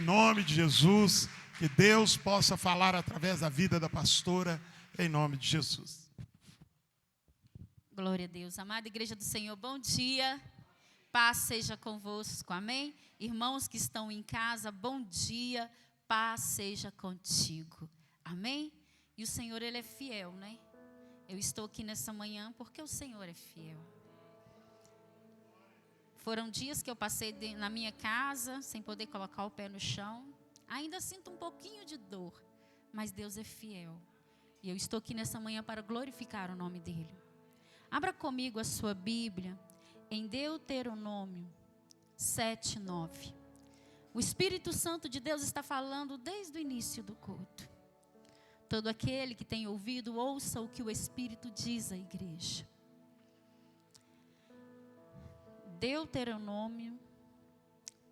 nome de Jesus, que Deus possa falar através da vida da pastora, em nome de Jesus. Glória a Deus. Amada igreja do Senhor, bom dia. Paz seja convosco, amém? Irmãos que estão em casa, bom dia. Paz seja contigo, amém? E o Senhor, Ele é fiel, né? Eu estou aqui nessa manhã porque o Senhor é fiel. Foram dias que eu passei na minha casa, sem poder colocar o pé no chão. Ainda sinto um pouquinho de dor, mas Deus é fiel. E eu estou aqui nessa manhã para glorificar o nome dEle. Abra comigo a sua Bíblia, em Deuteronômio 7:9. O Espírito Santo de Deus está falando desde o início do culto. Todo aquele que tem ouvido, ouça o que o Espírito diz à igreja. Deuteronômio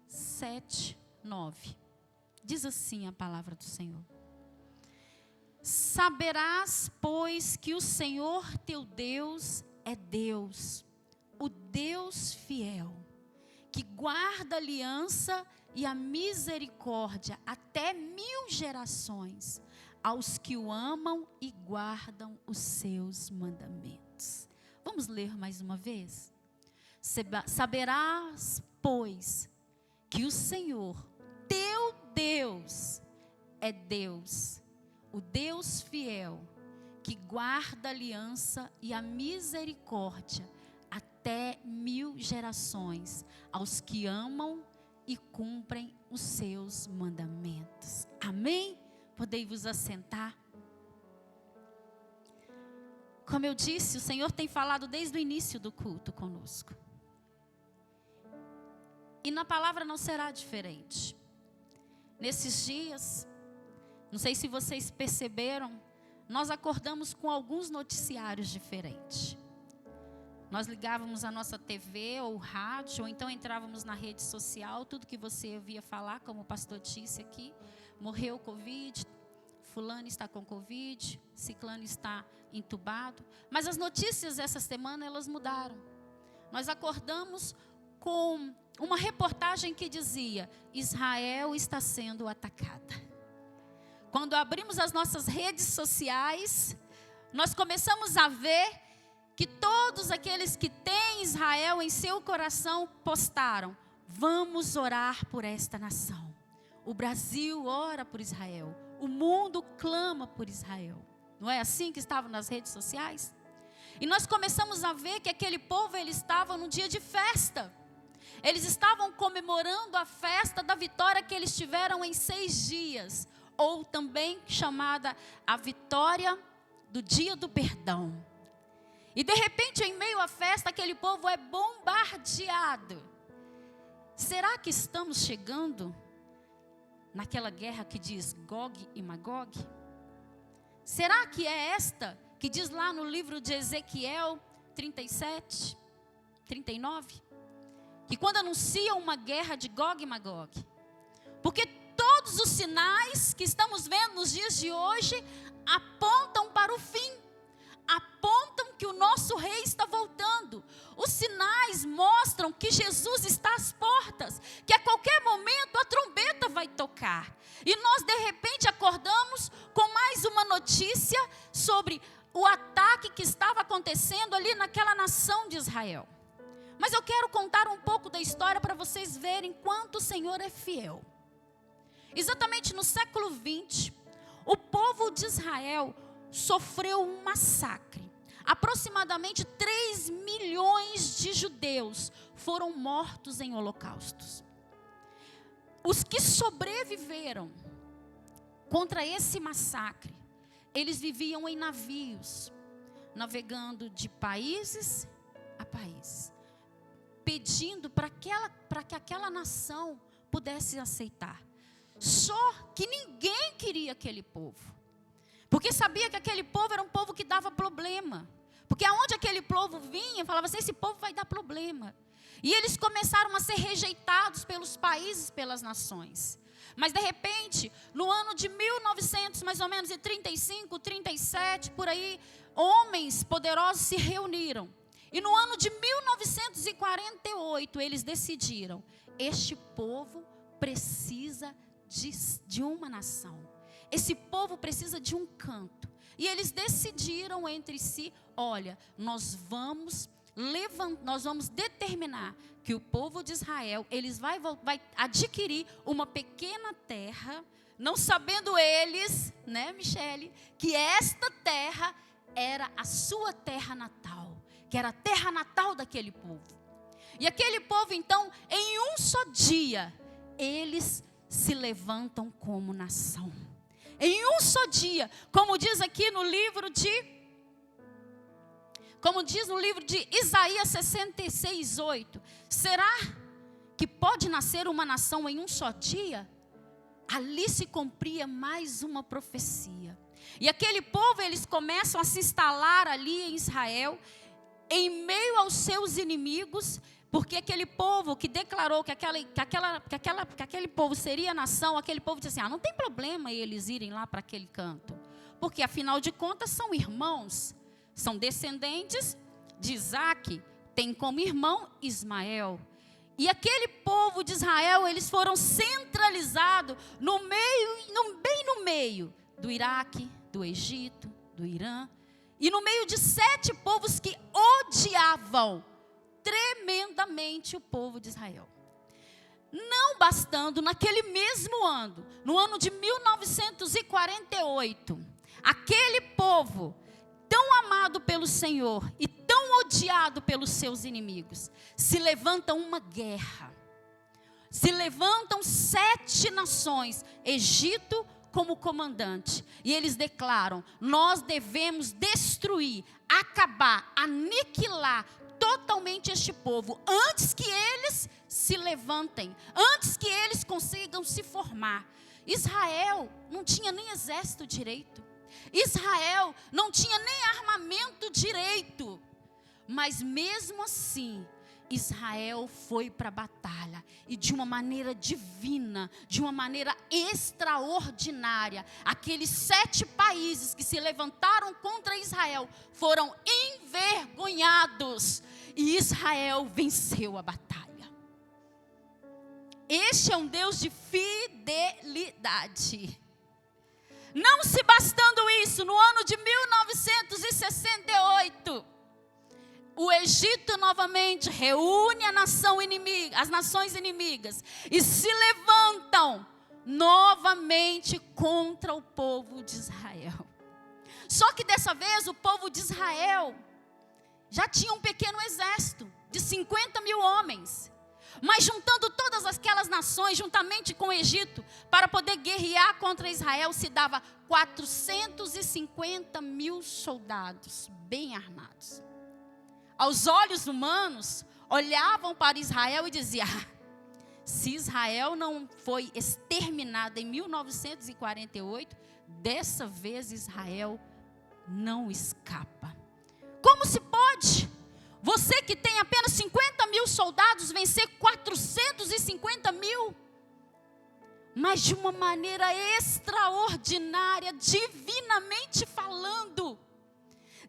7:9. Diz assim a palavra do Senhor. Saberás, pois, que o Senhor teu Deus é Deus, o Deus fiel, que guarda a aliança e a misericórdia até 1000 gerações, aos que o amam e guardam os seus mandamentos. Vamos ler mais uma vez? Saberás, pois, que o Senhor, teu Deus, é Deus, o Deus fiel, que guarda a aliança e a misericórdia até 1000 gerações, aos que amam e cumprem os seus mandamentos. Amém? Podei vos assentar. Como eu disse, o Senhor tem falado desde o início do culto conosco. E na palavra não será diferente. Nesses dias, não sei se vocês perceberam, nós acordamos com alguns noticiários diferentes. Nós ligávamos a nossa TV ou rádio, ou então entrávamos na rede social, tudo que você ouvia falar, como o pastor disse aqui, morreu Covid, fulano está com Covid, ciclano está entubado. Mas as notícias essa semana, elas mudaram. Nós acordamos com uma reportagem que dizia: Israel está sendo atacada. Quando abrimos as nossas redes sociais, nós começamos a ver que todos aqueles que têm Israel em seu coração postaram: vamos orar por esta nação. O Brasil ora por Israel. O mundo clama por Israel. Não é assim que estavam nas redes sociais? E nós começamos a ver que aquele povo, ele estava num dia de festa. Eles estavam comemorando a festa da vitória que eles tiveram em 6 dias. Ou também chamada a vitória do dia do perdão. E de repente, em meio à festa, aquele povo é bombardeado. Será que estamos chegando naquela guerra que diz Gog e Magog? Será que é esta que diz lá no livro de Ezequiel 37, 39? Que quando anuncia uma guerra de Gog e Magog. Porque todos os sinais que estamos vendo nos dias de hoje apontam para o fim. Apontam que o nosso rei está voltando. Os sinais mostram que Jesus está às portas, que a qualquer momento a trombeta vai tocar. E nós de repente acordamos com mais uma notícia sobre o ataque que estava acontecendo ali naquela nação de Israel. Mas eu quero contar um pouco da história para vocês verem quanto o Senhor é fiel. Exatamente no século 20, o povo de Israel sofreu um massacre. Aproximadamente 3 milhões de judeus foram mortos em holocaustos. Os que sobreviveram contra esse massacre, eles viviam em navios, navegando de países a país, pedindo para que aquela nação pudesse aceitar. Só que ninguém queria aquele povo. Porque sabia que aquele povo era um povo que dava problema. Porque aonde aquele povo vinha, falava assim, esse povo vai dar problema. E eles começaram a ser rejeitados pelos países, pelas nações. Mas de repente, no ano de 1900, mais ou menos, e 35, 37, por aí, homens poderosos se reuniram. E no ano de 1948, eles decidiram, este povo precisa de uma nação. Esse povo precisa de um canto. E eles decidiram entre si, olha, nós vamos determinar que o povo de Israel, eles vai adquirir uma pequena terra, não sabendo eles, né, Michele, que esta terra era a sua terra natal, que era a terra natal daquele povo. E aquele povo, então, em um só dia, eles se levantam como nação. Em um só dia, como diz aqui no livro de Isaías 66:8. Será que pode nascer uma nação em um só dia? Ali se cumpria mais uma profecia. E aquele povo, eles começam a se instalar ali em Israel, em meio aos seus inimigos, porque aquele povo que declarou que aquele povo seria nação, aquele povo disse assim, não tem problema eles irem lá para aquele canto, porque afinal de contas são irmãos, são descendentes de Isaac, tem como irmão Ismael. E aquele povo de Israel, eles foram centralizados bem no meio do Iraque, do Egito, do Irã, e no meio de 7 povos que odiavam tremendamente o povo de Israel. Não bastando, naquele mesmo ano, no ano de 1948, aquele povo, tão amado pelo Senhor e tão odiado pelos seus inimigos, se levanta uma guerra. Se levantam 7 nações, Egito como comandante, e eles declaram, nós devemos destruir, acabar, aniquilar totalmente este povo, antes que eles se levantem, antes que eles consigam se formar. Israel não tinha nem exército direito, Israel não tinha nem armamento direito, mas mesmo assim, Israel foi para a batalha, e de uma maneira divina, de uma maneira extraordinária, aqueles 7 países que se levantaram contra Israel, foram envergonhados, e Israel venceu a batalha. Este é um Deus de fidelidade. Não se bastando isso, no ano de 1968, o Egito novamente reúne as nações inimigas e se levantam novamente contra o povo de Israel. Só que dessa vez o povo de Israel já tinha um pequeno exército de 50 mil homens. Mas juntando todas aquelas nações, juntamente com o Egito, para poder guerrear contra Israel, se dava 450 mil soldados bem armados. Aos olhos humanos, olhavam para Israel e diziam, se Israel não foi exterminada em 1948, dessa vez Israel não escapa. Como se pode? Você que tem apenas 50 mil soldados vencer 450 mil? Mas de uma maneira extraordinária, divinamente falando.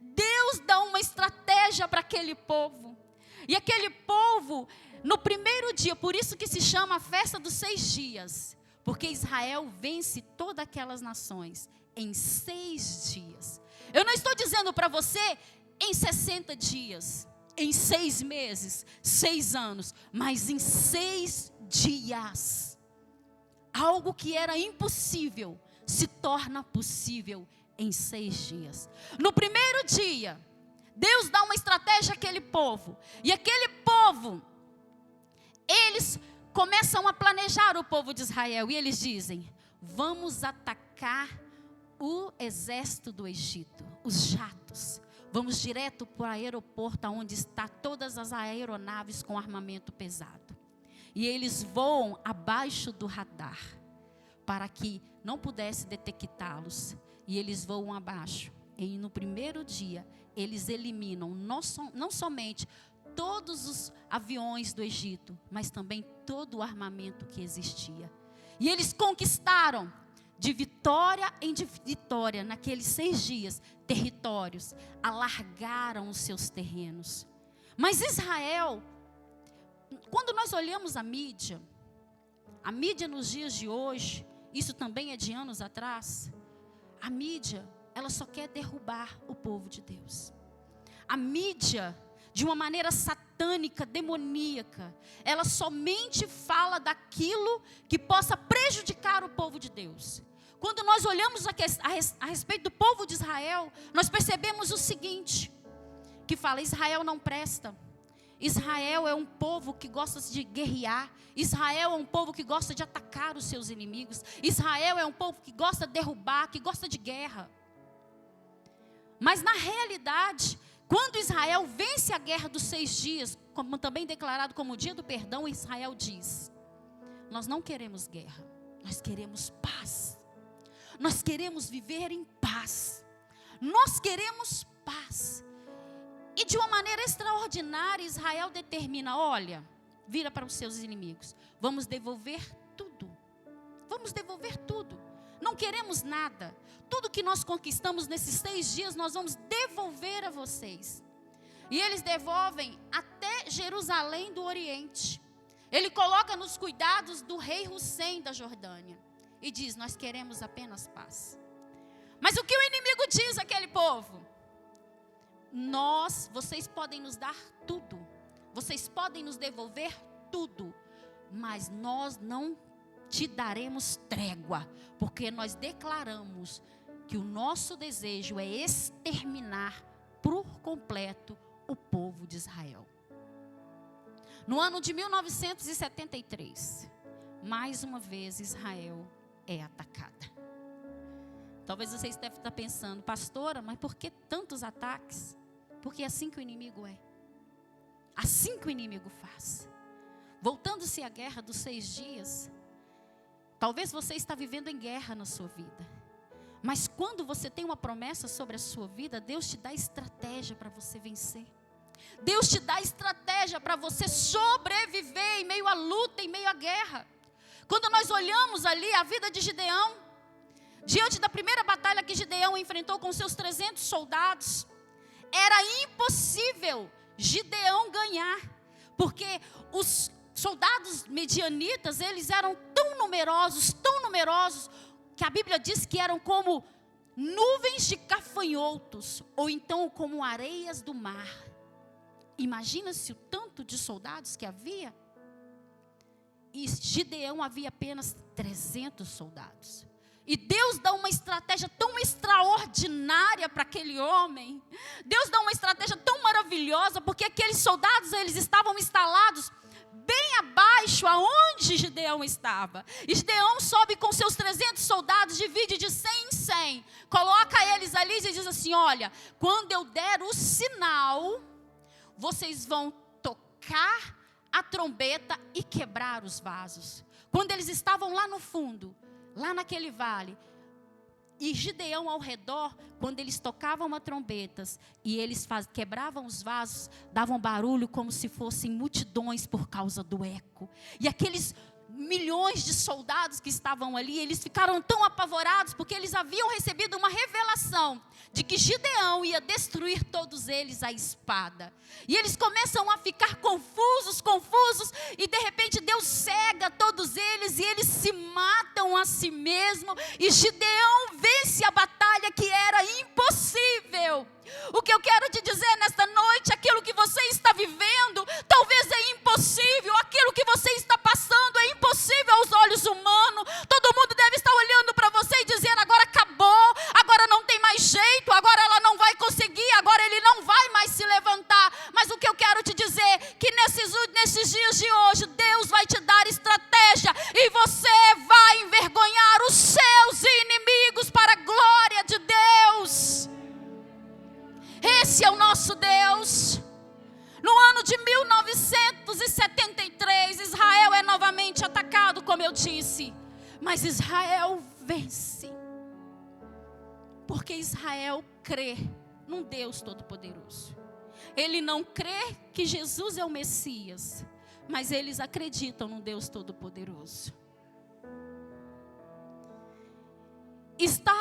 Deus dá uma estratégia para aquele povo. E aquele povo, no primeiro dia, por isso que se chama a festa dos 6 dias. Porque Israel vence todas aquelas nações em 6 dias. Eu não estou dizendo para você em 60 dias. Em 6 meses, 6 anos, mas em 6 dias. Algo que era impossível se torna possível em 6 dias. No primeiro dia, Deus dá uma estratégia àquele povo. E aquele povo, eles começam a planejar o povo de Israel. E eles dizem, vamos atacar o exército do Egito, os jatos. Vamos direto para o aeroporto, onde estão todas as aeronaves com armamento pesado. E eles voam abaixo do radar, para que não pudesse detectá-los. E eles voam abaixo. E no primeiro dia, eles eliminam não somente todos os aviões do Egito, mas também todo o armamento que existia. E eles conquistaram, de vitória em vitória, naqueles 6 dias, territórios, alargaram os seus terrenos. Mas Israel, quando nós olhamos a mídia nos dias de hoje, isso também é de anos atrás, a mídia, ela só quer derrubar o povo de Deus. A mídia, de uma maneira satânica, demoníaca, ela somente fala daquilo que possa prejudicar o povo de Deus. Quando nós olhamos a respeito do povo de Israel, nós percebemos o seguinte, que fala: Israel não presta. Israel é um povo que gosta de guerrear. Israel é um povo que gosta de atacar os seus inimigos. Israel é um povo que gosta de derrubar, que gosta de guerra. Mas na realidade, quando Israel vence a guerra dos 6 dias, como também declarado como o dia do perdão, Israel diz: nós não queremos guerra, nós queremos paz. Nós queremos viver em paz. Nós queremos paz. E de uma maneira extraordinária, Israel determina: olha, vira para os seus inimigos, vamos devolver tudo. Vamos devolver tudo. Não queremos nada. Tudo que nós conquistamos nesses 6 dias, nós vamos devolver a vocês. E eles devolvem até Jerusalém do Oriente. Ele coloca nos cuidados do rei Hussein da Jordânia. E diz: nós queremos apenas paz. Mas o que o inimigo diz àquele povo? Vocês podem nos dar tudo. Vocês podem nos devolver tudo. Mas nós não te daremos trégua. Porque nós declaramos que o nosso desejo é exterminar por completo o povo de Israel. No ano de 1973, mais uma vez Israel é atacada. Talvez vocês devem estar pensando: pastora, mas por que tantos ataques? Porque é assim que o inimigo é. Assim que o inimigo faz. Voltando-se à guerra dos 6 dias, talvez você está vivendo em guerra na sua vida. Mas quando você tem uma promessa sobre a sua vida, Deus te dá estratégia para você vencer. Deus te dá estratégia para você sobreviver em meio à luta, em meio à guerra. Quando nós olhamos ali a vida de Gideão, diante da primeira batalha que Gideão enfrentou com seus 300 soldados, era impossível Gideão ganhar, porque os soldados medianitas, eles eram tão numerosos, que a Bíblia diz que eram como nuvens de gafanhotos, ou então como areias do mar. Imagina-se o tanto de soldados que havia. E Gideão havia apenas 300 soldados. E Deus dá uma estratégia tão extraordinária para aquele homem. Deus dá uma estratégia tão maravilhosa, porque aqueles soldados, eles estavam instalados bem abaixo aonde Gideão estava. E Gideão sobe com seus 300 soldados, divide de 100 em 100. Coloca eles ali e diz assim: olha, quando eu der o sinal, vocês vão tocar a trombeta e quebrar os vasos. Quando eles estavam lá no fundo, lá naquele vale, e Gideão ao redor, quando eles tocavam as trombetas e eles quebravam os vasos, davam barulho como se fossem multidões por causa do eco. E aqueles milhões de soldados que estavam ali, eles ficaram tão apavorados, porque eles haviam recebido uma revelação de que Gideão ia destruir todos eles à espada. E eles começam a ficar confusos, e de repente Deus cega todos eles, e eles se matam a si mesmo, e Gideão vence a batalha que era impossível. O que eu quero te dizer nesta noite, aquilo que você está vivendo, talvez é impossível, aquilo que você está passando é impossível aos olhos humanos. Todo mundo deve estar olhando para você e dizendo: agora acabou, agora não tem mais jeito, agora ela não vai conseguir, agora ele não vai mais se levantar. Mas o que eu quero te dizer é que nesses dias de hoje, Deus vai te dar estratégia, e você vai envergonhar os seus inimigos para a glória de Deus. Esse é o nosso Deus. No ano de 1973, Israel é novamente atacado, como eu disse. Mas Israel vence. Porque Israel crê num Deus Todo-Poderoso. Ele não crê que Jesus é o Messias, mas eles acreditam num Deus Todo-Poderoso. Está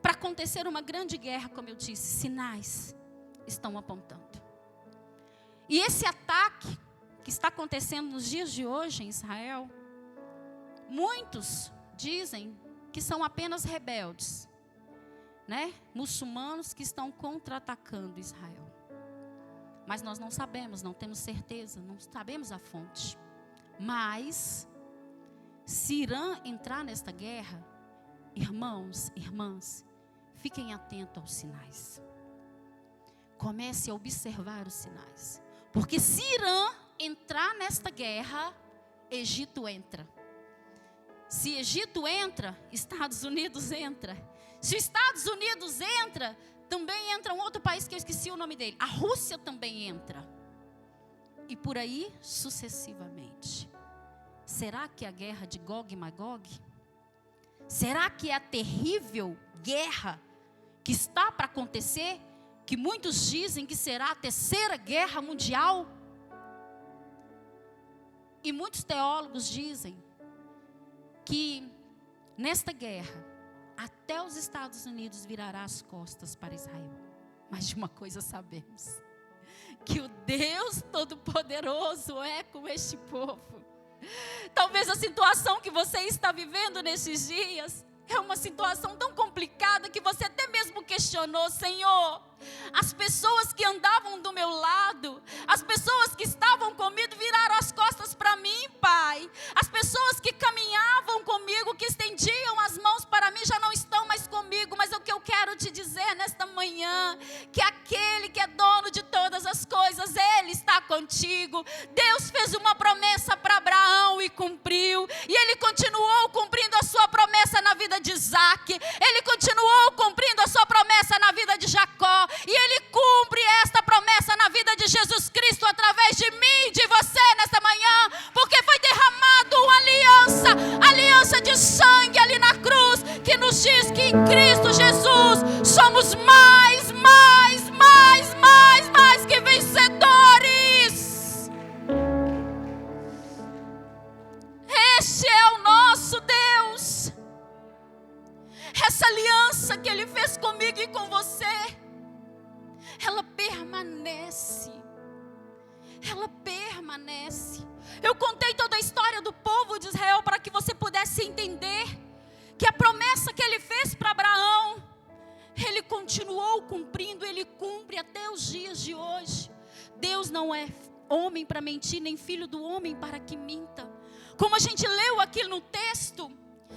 para acontecer uma grande guerra, como eu disse, sinais estão apontando. E esse ataque que está acontecendo nos dias de hoje em Israel, muitos dizem que são apenas rebeldes, né? Muçulmanos que estão contra-atacando Israel. Mas nós não sabemos, não temos certeza, não sabemos a fonte. Mas, se Irã entrar nesta guerra, irmãos, irmãs, fiquem atentos aos sinais. Comece a observar os sinais. Porque se Irã entrar nesta guerra, Egito entra. Se Egito entra, Estados Unidos entra. Se Estados Unidos entra, também entra um outro país que eu esqueci o nome dele. A Rússia também entra. E por aí sucessivamente. Será que é a guerra de Gog e Magog? Será que é a terrível guerra que está para acontecer? Que muitos dizem que será a terceira guerra mundial? E muitos teólogos dizem que nesta guerra, até os Estados Unidos virará as costas para Israel. Mas de uma coisa sabemos, que o Deus Todo-Poderoso é com este povo. Talvez a situação que você está vivendo nesses dias é uma situação tão complicada que você até mesmo questionou: Senhor, as pessoas que andavam do meu lado, as pessoas que estavam comigo viraram as costas para mim, Pai. As pessoas que caminhavam comigo, que estendiam as mãos para mim, já não estão mais comigo. Mas o que eu quero te dizer nesta manhã, que aquele que é dono de todas as coisas, Ele está contigo. Deus fez uma promessa para Abraão e cumpriu. E Ele continuou cumprindo a sua promessa na vida de Isaac. Ele continuou cumprindo a sua promessa na vida de Jacó. E Ele cumpre esta promessa na vida de Jesus Cristo através de mim e de você nesta manhã, porque foi derramado uma aliança de sangue ali na cruz, que nos diz que em Cristo Jesus somos mais que vencedores. Este é o nosso Deus. Essa aliança que Ele fez comigo e com você, ela permanece. Ela permanece. Eu contei toda a história do povo de Israel para que você pudesse entender que a promessa que Ele fez para Abraão, Ele continuou cumprindo, Ele cumpre até os dias de hoje. Deus não é homem para mentir, nem filho do homem para que minta. Como a gente leu aqui no texto,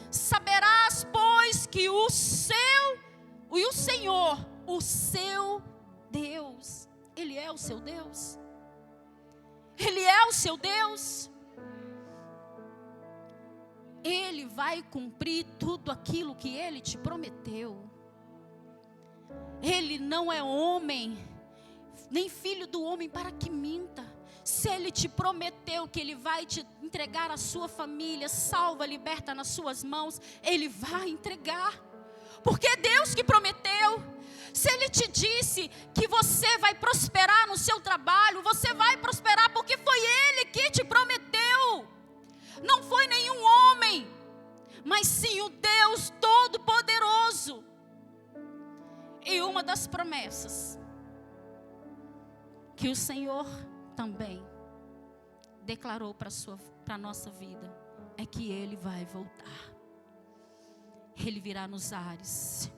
saberás, pois, que o Senhor, o seu Deus, Ele é o seu Deus. Ele é o seu Deus. Ele vai cumprir tudo aquilo que Ele te prometeu. Ele não é homem, nem filho do homem para que minta. Se Ele te prometeu que Ele vai te entregar a sua família, salva, liberta nas suas mãos, Ele vai entregar. Porque é Deus que prometeu. Se Ele te disse que você vai prosperar no seu trabalho, você vai prosperar porque foi Ele que te prometeu. Não foi nenhum homem, mas sim o Deus Todo-Poderoso. E uma das promessas que o Senhor também declarou para a nossa vida é que Ele vai voltar. Ele virá nos ares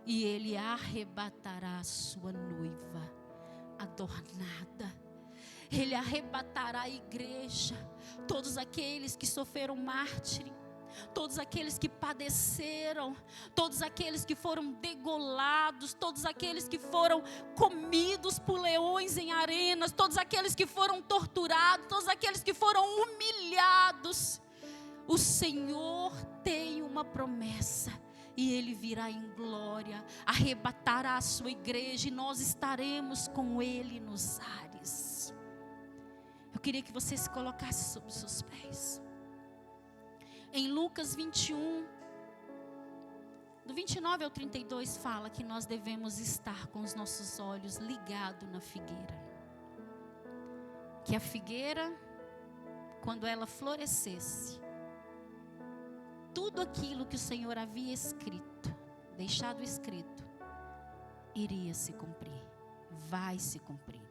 e Ele arrebatará a sua noiva adornada. Ele arrebatará a igreja, todos aqueles que sofreram mártir, todos aqueles que padeceram, todos aqueles que foram degolados, todos aqueles que foram comidos por leões em arenas, todos aqueles que foram torturados, todos aqueles que foram humilhados. O Senhor tem uma promessa e Ele virá em glória, arrebatará a sua igreja e nós estaremos com Ele nos ares. Eu queria que você se colocasse sobre os seus pés. Em Lucas 21, do 29 ao 32, fala que nós devemos estar com os nossos olhos ligados na figueira. Que a figueira, quando ela florescesse, tudo aquilo que o Senhor havia escrito, deixado escrito, iria se cumprir, vai se cumprir.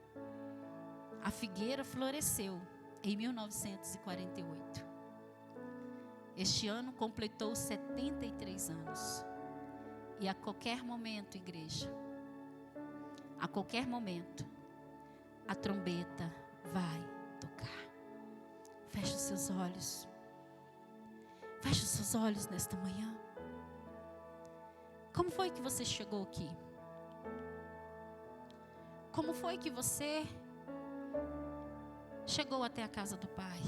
A figueira floresceu em 1948. Este ano completou 73 anos. E a qualquer momento, igreja, a qualquer momento, a trombeta vai tocar. Feche os seus olhos. Feche os seus olhos nesta manhã. Como foi que você chegou aqui? Como foi que você chegou até a casa do Pai?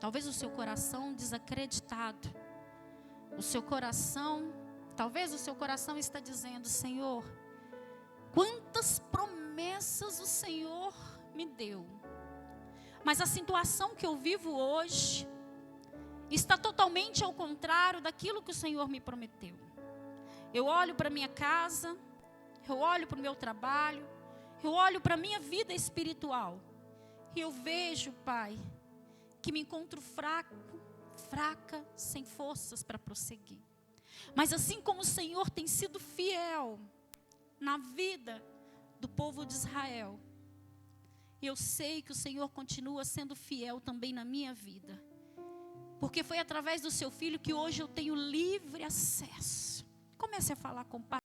Talvez o seu coração desacreditado. Talvez o seu coração está dizendo: Senhor, quantas promessas o Senhor me deu. Mas a situação que eu vivo hoje está totalmente ao contrário daquilo que o Senhor me prometeu. Eu olho para minha casa, eu olho para o meu trabalho, eu olho para a minha vida espiritual. E eu vejo, Pai, que me encontro fraca, sem forças para prosseguir. Mas assim como o Senhor tem sido fiel na vida do povo de Israel, eu sei que o Senhor continua sendo fiel também na minha vida. Porque foi através do seu Filho que hoje eu tenho livre acesso. Comece a falar com o Pai.